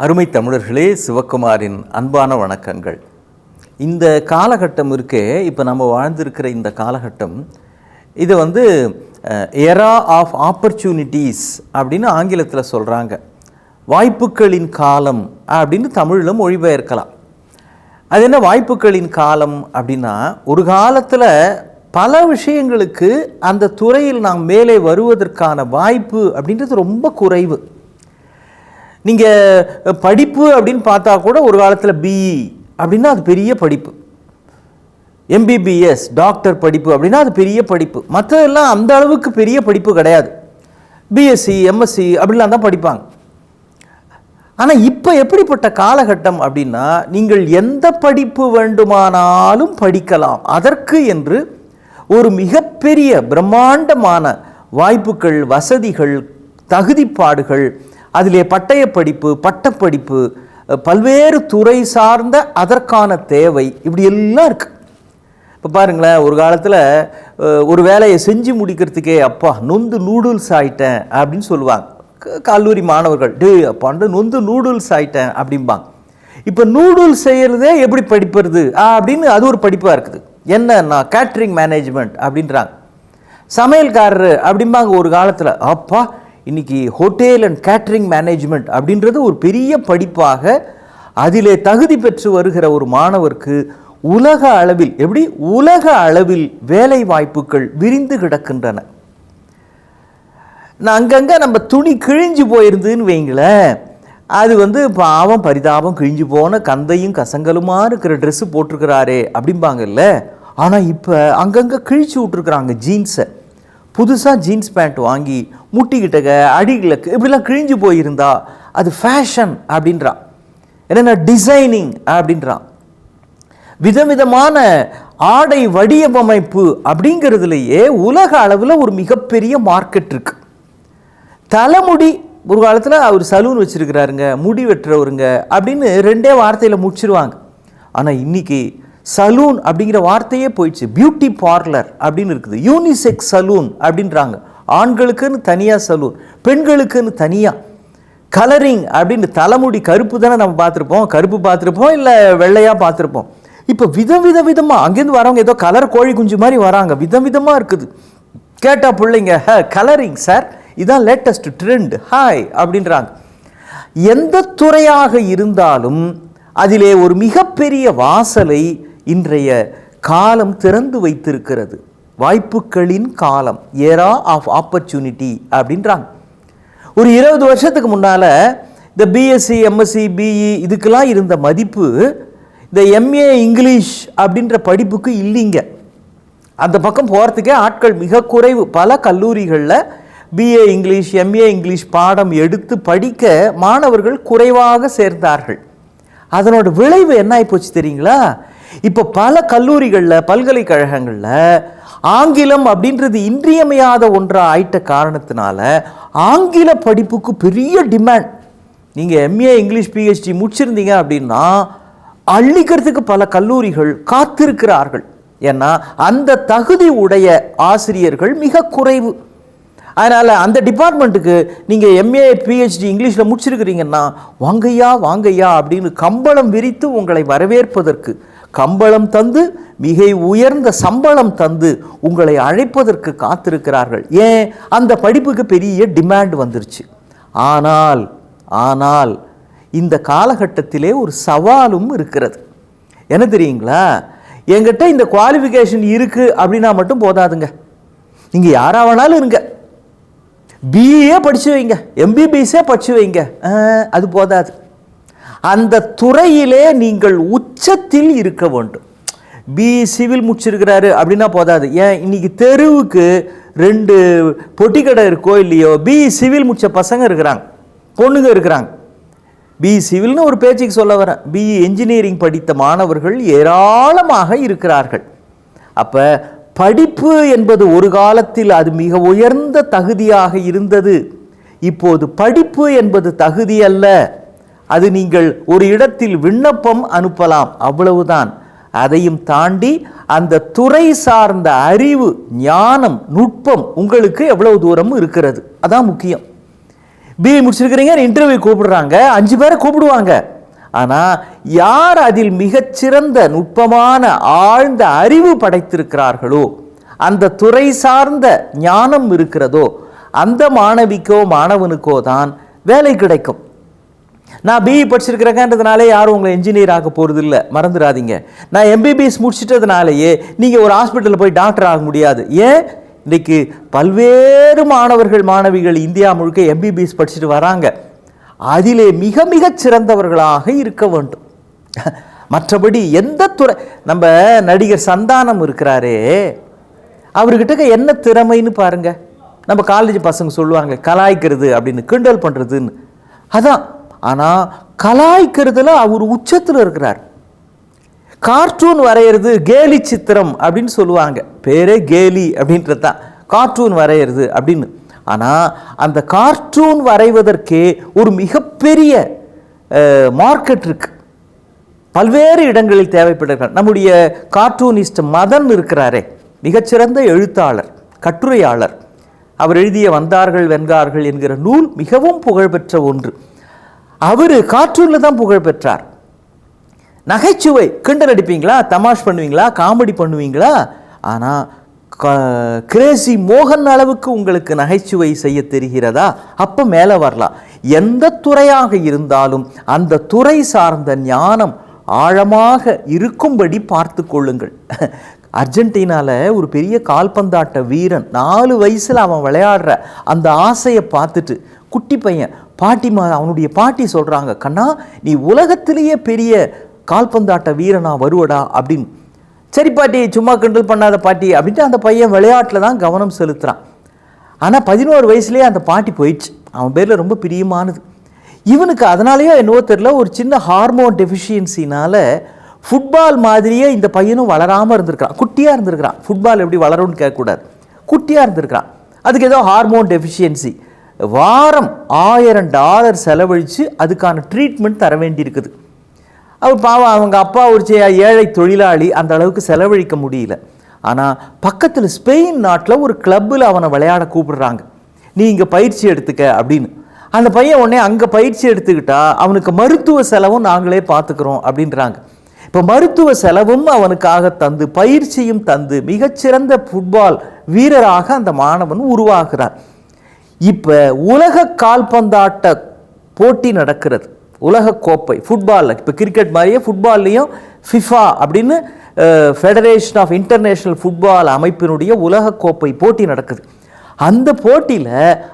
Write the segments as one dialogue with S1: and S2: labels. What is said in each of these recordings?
S1: அருமை தமிழர்களே, சிவகுமாரின் அன்பான வணக்கங்கள். இந்த காலகட்டம் இருக்கே, இப்போ நம்ம வாழ்ந்திருக்கிற இந்த காலகட்டம், இது எரா ஆஃப் ஆப்பர்ச்சுனிட்டிஸ் அப்படின்னு ஆங்கிலத்தில் சொல்கிறாங்க. வாய்ப்புகளின் காலம் அப்படின்னு தமிழில் மொழிபெயர்க்கலாம். அது என்ன வாய்ப்புகளின் காலம் அப்படின்னா, ஒரு காலத்தில் பல விஷயங்களுக்கு அந்த துறையில் நாம் மேலே வருவதற்கான வாய்ப்பு அப்படின்றது ரொம்ப குறைவு. நீங்கள் படிப்பு அப்படின்னு பார்த்தா கூட ஒரு காலத்தில் பிஇ அப்படின்னா அது பெரிய படிப்பு, எம்பிபிஎஸ் டாக்டர் படிப்பு அப்படின்னா அது பெரிய படிப்பு. மற்றதெல்லாம் அந்த அளவுக்கு பெரிய படிப்பு கிடையாது. பிஎஸ்சி எம்எஸ்சி அப்படிலாம் தான் படிப்பாங்க. ஆனால் இப்போ எப்படிப்பட்ட காலகட்டம் அப்படின்னா, நீங்கள் எந்த படிப்பு வேண்டுமானாலும் படிக்கலாம். அதற்கு என்று ஒரு மிகப்பெரிய பிரம்மாண்டமான வாய்ப்புகள், வசதிகள், தகுதிப்பாடுகள், அதிலே பட்டய படிப்பு, பட்டப்படிப்பு, பல்வேறு துறை சார்ந்த அதற்கான தேவை, இப்படி எல்லாம் இருக்குது. இப்போ பாருங்களேன், ஒரு காலத்தில் ஒரு வேலையை செஞ்சு முடிக்கிறதுக்கே அப்பா நொந்து நூடுல்ஸ் ஆகிட்டேன் அப்படின்னு சொல்லுவாங்க கல்லூரி மாணவர்கள். அப்பாண்டு நொந்து நூடுல்ஸ் ஆகிட்டேன் அப்படிம்பாங்க. இப்போ நூடுல்ஸ் செய்கிறதே எப்படி படிப்பது அப்படின்னு அது ஒரு படிப்பாக இருக்குது. என்னன்னா கேட்ரிங் மேனேஜ்மெண்ட் அப்படின்றாங்க. சமையல்காரரு அப்படிம்பாங்க ஒரு காலத்தில். அப்பா இன்னைக்கு ஹோட்டல் அண்ட் கேட்ரிங் மேனேஜ்மெண்ட் அப்படின்றது ஒரு பெரிய படிப்பாக அதிலே தகுதி பெற்று வருகிற ஒரு மாணவருக்கு உலக அளவில் உலக அளவில் வேலை வாய்ப்புகள் விரிந்து கிடக்கின்றன. அங்கங்கே நம்ம துணி கிழிஞ்சு போயிருந்துன்னு வைங்களேன், அது பாவம் பரிதாபம், கிழிஞ்சு போன கந்தையும் கசங்கலுமா இருக்கிற ட்ரெஸ்ஸு போட்டிருக்கிறாரே அப்படிம்பாங்கல்ல. ஆனால் இப்போ அங்கங்கே கிழிச்சு விட்ருக்குறாங்க ஜீன்ஸை. புதுசாக ஜீன்ஸ் பேண்ட் வாங்கி முட்டிக்கிட்டக அடிகளுக்கு இப்படிலாம் கிழிஞ்சு போயிருந்தா அது ஃபேஷன் அப்படின்றான். என்னென்ன டிசைனிங் அப்படின்றான். விதவிதமான ஆடை வடிவமைப்பு அப்படிங்கிறதுலையே உலக அளவில் ஒரு மிகப்பெரிய மார்க்கெட் இருக்கு. தலைமுடி ஒரு காலத்தில் அவர் சலூன் வச்சுருக்கிறாருங்க, முடி வெட்டுறவருங்க அப்படின்னு 2 வார்த்தையில் முடிச்சிருவாங்க. ஆனால் இன்னைக்கு சலூன் அப்படிங்கிற வார்த்தையே போயிடுச்சு. பியூட்டி பார்லர் அப்படின்னு இருக்குது. யூனிசெக்ஸ் சலூன் அப்படின்றாங்க. ஆண்களுக்குன்னு தனியாக சலூன், பெண்களுக்குன்னு தனியாக. கலரிங் அப்படின்னு தலைமுடி கருப்பு தானே நம்ம பார்த்துருப்போம், கருப்பு பார்த்துருப்போம், இல்லை வெள்ளையாக பார்த்துருப்போம். இப்போ விதமாக அங்கேருந்து வரவங்க ஏதோ கலர் கோழி குஞ்சு மாதிரி வராங்க. விதமாக இருக்குது. கேட்டால் பிள்ளைங்க கலரிங் சார், இதான் லேட்டஸ்ட் ட்ரெண்ட், ஹாய் அப்படின்றாங்க. எந்த துறையாக இருந்தாலும் அதிலே ஒரு மிகப்பெரிய வாசலை இன்றைய காலம் திறந்து வைத்திருக்கிறது. வாய்ப்புகளின் காலம், ஏரா ஆஃப் ஆப்பர்ச்சுனிட்டி அப்படின்றாங்க. ஒரு 20 வருஷத்துக்கு முன்னால் இந்த பிஎஸ்சி எம்எஸ்சி பிஇ இதுக்கெல்லாம் இருந்த மதிப்பு இந்த எம்ஏ இங்கிலீஷ் அப்படின்ற படிப்புக்கு இல்லைங்க. அந்த பக்கம் போகிறதுக்கே ஆட்கள் மிக குறைவு. பல கல்லூரிகளில் பிஏ இங்கிலீஷ் எம்ஏ இங்கிலீஷ் பாடம் எடுத்து படிக்க மாணவர்கள் குறைவாக சேர்ந்தார்கள். அதனோட விளைவு என்ன ஆகிப்போச்சு தெரியுங்களா? இப்போ பல கல்லூரிகளில், பல்கலைக்கழகங்களில் ஆங்கிலம் அப்படின்றது இன்றியமையாத ஒன்றாக ஆயிட்ட காரணத்தினால ஆங்கில படிப்புக்கு பெரிய டிமாண்ட். நீங்கள் எம்ஏ இங்கிலீஷ் பிஹெச்டி முடிச்சிருந்தீங்க அப்படின்னா அள்ளிக்கிறதுக்கு பல கல்லூரிகள் காத்திருக்கிறார்கள். ஏன்னா அந்த தகுதி உடைய ஆசிரியர்கள் மிக குறைவு. அதனால் அந்த டிபார்ட்மெண்ட்டுக்கு நீங்கள் எம்ஏ பிஹெச்டி இங்கிலீஷில் முடிச்சிருக்கிறீங்கன்னா வாங்கையா அப்படின்னு கம்பளம் விரித்து உங்களை வரவேற்பதற்கு, கம்பளம் தந்து மிக உயர்ந்த சம்பளம் தந்து உங்களை அழைப்பதற்கு காத்திருக்கிறார்கள். ஏன்? அந்த படிப்புக்கு பெரிய டிமாண்ட் வந்துருச்சு. ஆனால் இந்த காலகட்டத்திலே ஒரு சவாலும் இருக்கிறது. என்ன தெரியுங்களா? என்கிட்ட இந்த குவாலிஃபிகேஷன் இருக்குது அப்படின்னா மட்டும் போதாதுங்க. நீங்கள் யாராக வேணாலும் இருங்க, பிஏ படித்து வைங்க, எம்பிபிஎஸ்ஸே படித்து வைங்க, அது போதாது. அந்த துறையிலே நீங்கள் உச்சத்தில் இருக்க வேண்டும். பிஇ சிவில் முடிச்சிருக்கிறாரு அப்படின்னா போதாது. ஏன்? இன்னைக்கு தெருவுக்கு 2 பொட்டி கடை இருக்கோ இல்லையோ, பிஇ சிவில் முடித்த பசங்க இருக்கிறாங்க, பொண்ணுங்க இருக்கிறாங்க. பிஇ சிவில்னு ஒரு பேச்சுக்கு சொல்ல வரேன். பிஇ என்ஜினியரிங் படித்த மாணவர்கள் ஏராளமாக இருக்கிறார்கள். அப்போ படிப்பு என்பது ஒரு காலத்தில் அது மிக உயர்ந்த தகுதியாக இருந்தது. இப்போது படிப்பு என்பது தகுதி அல்ல. அது நீங்கள் ஒரு இடத்தில் விண்ணப்பம் அனுப்பலாம், அவ்வளவுதான். அதையும் தாண்டி அந்த துறை சார்ந்த அறிவு, ஞானம், நுட்பம் உங்களுக்கு எவ்வளவு தூரம் இருக்கிறது, அதான் முக்கியம். பிஇ முடிச்சிருக்கிறீங்க, இன்டர்வியூ கூப்பிடுறாங்க, 5 பேரை கூப்பிடுவாங்க. ஆனால் யார் அதில் மிகச்சிறந்த நுட்பமான ஆழ்ந்த அறிவு படைத்திருக்கிறார்களோ, அந்த துறை சார்ந்த ஞானம் இருக்கிறதோ, அந்த மாணவிக்கோ மாணவனுக்கோ தான் வேலை கிடைக்கும். நான் பிஇ படிச்சிருக்கிறேன்றதுனாலே யாரும் உங்களை என்ஜினியர் ஆக போகிறது இல்லை, மறந்துடாதீங்க. நான் எம்பிபிஎஸ் முடிச்சிட்டதுனாலேயே நீங்கள் ஒரு ஹாஸ்பிட்டலில் போய் டாக்டர் ஆக முடியாது. ஏன்? இன்றைக்கு பல்வேறு மாணவர்கள் மாணவிகள் இந்தியா முழுக்க எம்பிபிஎஸ் படிச்சுட்டு வராங்க. அதிலே மிக மிக சிறந்தவர்களாக இருக்க வேண்டும். மற்றபடி எந்த துறை, நம்ம நடிகர் சந்தானம் இருக்கிறாரே, அவர்கிட்ட என்ன திறமைன்னு பாருங்க. நம்ம காலேஜ் பசங்க சொல்லுவாங்க கலாய்க்கிறது அப்படின்னு, கிண்டல் பண்ணுறதுன்னு, அதான். ஆனால் கலாய்க்கிறதுல அவர் உச்சத்தில் இருக்கிறார். கார்ட்டூன் வரைகிறது, கேலி சித்திரம் அப்படின்னு சொல்லுவாங்க, பேரே கேலி அப்படின்றது தான், கார்ட்டூன் வரைகிறது அப்படின்னு. ஆனால் அந்த கார்ட்டூன் வரைவதற்கே ஒரு மிகப்பெரிய மார்க்கெட் இருக்கு, பல்வேறு இடங்களில் தேவைப்படுகிறார். நம்முடைய கார்ட்டூனிஸ்ட் மதன் இருக்கிறாரே, மிகச்சிறந்த எழுத்தாளர், கட்டுரையாளர். அவர் எழுதிய வந்தார்கள் வென்றார்கள் என்கிற நூல் மிகவும் புகழ்பெற்ற ஒன்று. அவர் கார்ட்டூனில் தான் புகழ் பெற்றார். நகைச்சுவை, கிண்டல் அடிப்பீங்களா, தமாஷ் பண்ணுவீங்களா, காமெடி பண்ணுவீங்களா, ஆனால் கிரேசி மோகன் அளவுக்கு உங்களுக்கு நகைச்சுவை செய்ய தெரிகிறதா, அப்போ மேலே வரலாம். எந்த துறையாக இருந்தாலும் அந்த துறை சார்ந்த ஞானம் ஆழமாக இருக்கும்படி பார்த்து கொள்ளுங்கள். அர்ஜென்டினாவில் ஒரு பெரிய கால்பந்தாட்ட வீரன், 4 வயசில் அவன் விளையாடுற அந்த ஆசையை பார்த்துட்டு குட்டி பையன் அவனுடைய பாட்டி சொல்கிறாங்க, கண்ணா நீ உலகத்திலேயே பெரிய கால்பந்தாட்ட வீரனா வருவடா அப்படின்னு. சரி பாட்டி, சும்மா கிண்டல் பண்ணாத பாட்டி அப்படின்ட்டு அந்த பையன் விளையாட்டில் தான் கவனம் செலுத்துகிறான். ஆனால் 11 வயசுலேயே அந்த பாட்டி போயிடுச்சு. அவன் பேரில் ரொம்ப பிரியமானது. இவனுக்கு அதனாலேயோ என்னவோ தெரியல, ஒரு சின்ன ஹார்மோன் டெஃபிஷியன்சினால் ஃபுட்பால் மாதிரியே இந்த பையனும் வளராமல் இருந்திருக்கிறான். குட்டியாக இருந்திருக்கிறான். ஃபுட்பால் எப்படி வளரும்னு கேட்கக்கூடாது, குட்டியாக இருந்திருக்கிறான். அதுக்கு ஏதோ ஹார்மோன் டெஃபிஷியன்சி. வாரம் $1000 செலவழித்து அதுக்கான ட்ரீட்மெண்ட் தர வேண்டியிருக்குது. அவர் பாவம், அவங்க அப்பா ஒரு ஏழை தொழிலாளி, அந்த அளவுக்கு செலவழிக்க முடியல. ஆனால் பக்கத்தில் ஸ்பெயின் நாட்டில் ஒரு கிளப்பில் அவனை விளையாட கூப்பிடுறாங்க, நீ இங்கே பயிற்சி எடுத்துக்க அப்படின்னு. அந்த பையன் உடனே அங்கே பயிற்சி எடுத்துக்கிட்டா அவனுக்கு மருத்துவ செலவும் நாங்களே பார்த்துக்கிறோம் அப்படின்றாங்க. இப்போ மருத்துவ செலவும் அவனுக்காக தந்து, பயிற்சியும் தந்து, மிகச்சிறந்த ஃபுட்பால் வீரராக அந்த மாணவன் உருவாகிறார். இப்போ உலக கால்பந்தாட்ட போட்டி நடக்கிறது, உலக கோப்பை ஃபுட்பாலில். இப்போ கிரிக்கெட் மாதிரியே ஃபுட்பால்லையும் ஃபிஃபா அப்படின்னு ஃபெடரேஷன் ஆஃப் இன்டர்நேஷ்னல் ஃபுட்பால் அமைப்பினுடைய உலக கோப்பை போட்டி நடக்குது. அந்த போட்டியில்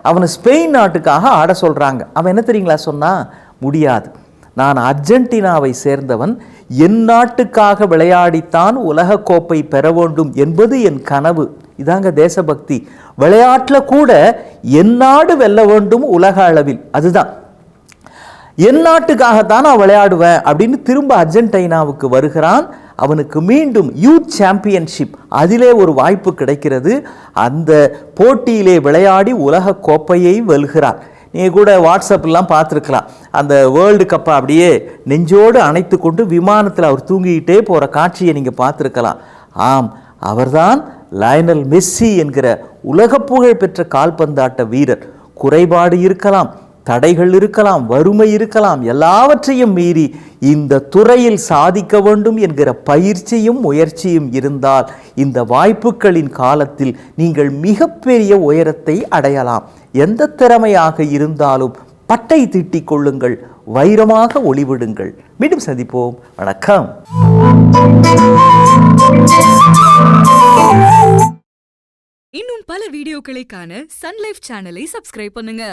S1: அவனை ஸ்பெயின் நாட்டுக்காக ஆட சொல்கிறாங்க. அவன் என்ன தெரியுங்களா சொன்னால், முடியாது, நான் அர்ஜென்டினாவை சேர்ந்தவன், என் நாட்டுக்காக விளையாடித்தான் உலக கோப்பை பெற வேண்டும் என்பது என் கனவு. இதாங்க தேசபக்தி. விளையாட்டில் கூட என் நாடு வெல்ல வேண்டும் உலக அளவில், அதுதான் என் நாட்டுக்காகத்தான் நான் விளையாடுவேன் அப்படின்னு திரும்ப அர்ஜென்டினாவுக்கு வருகிறான். அவனுக்கு மீண்டும் யூத் சாம்பியன்ஷிப், அதிலே ஒரு வாய்ப்பு கிடைக்கிறது. அந்த போட்டியிலே விளையாடி உலக கோப்பையை வெல்கிறார். நீங்கள் கூட வாட்ஸ்அப்லாம் பார்த்துருக்கலாம், அந்த வேர்ல்டு கப்பை அப்படியே நெஞ்சோடு அணைத்து கொண்டு விமானத்தில் அவர் தூங்கிக்கிட்டே போகிற காட்சியை நீங்கள் பார்த்துருக்கலாம். ஆம், அவர்தான் லயனல் மெஸ்ஸி என்கிற உலக புகழ் பெற்ற கால்பந்தாட்ட வீரர். குறைபாடு இருக்கலாம், தடைகள் இருக்கலாம், வறுமை இருக்கலாம், எல்லாவற்றையும் மீறி இந்த துறையில் சாதிக்க வேண்டும் என்கிற பயிற்சியும் முயற்சியும் இருந்தால் இந்த வாய்ப்புகளின் காலத்தில் நீங்கள் மிகப்பெரிய உயரத்தை அடையலாம். எந்த திறமையாக இருந்தாலும் பட்டை தீட்டிக் கொள்ளுங்கள், வைரமாக ஒளிவிடுங்கள். மீண்டும் சந்திப்போம். வணக்கம்.
S2: இன்னும் பல வீடியோக்களை காண சன் லைஃப் சேனலை சப்ஸ்கிரைப் பண்ணுங்க.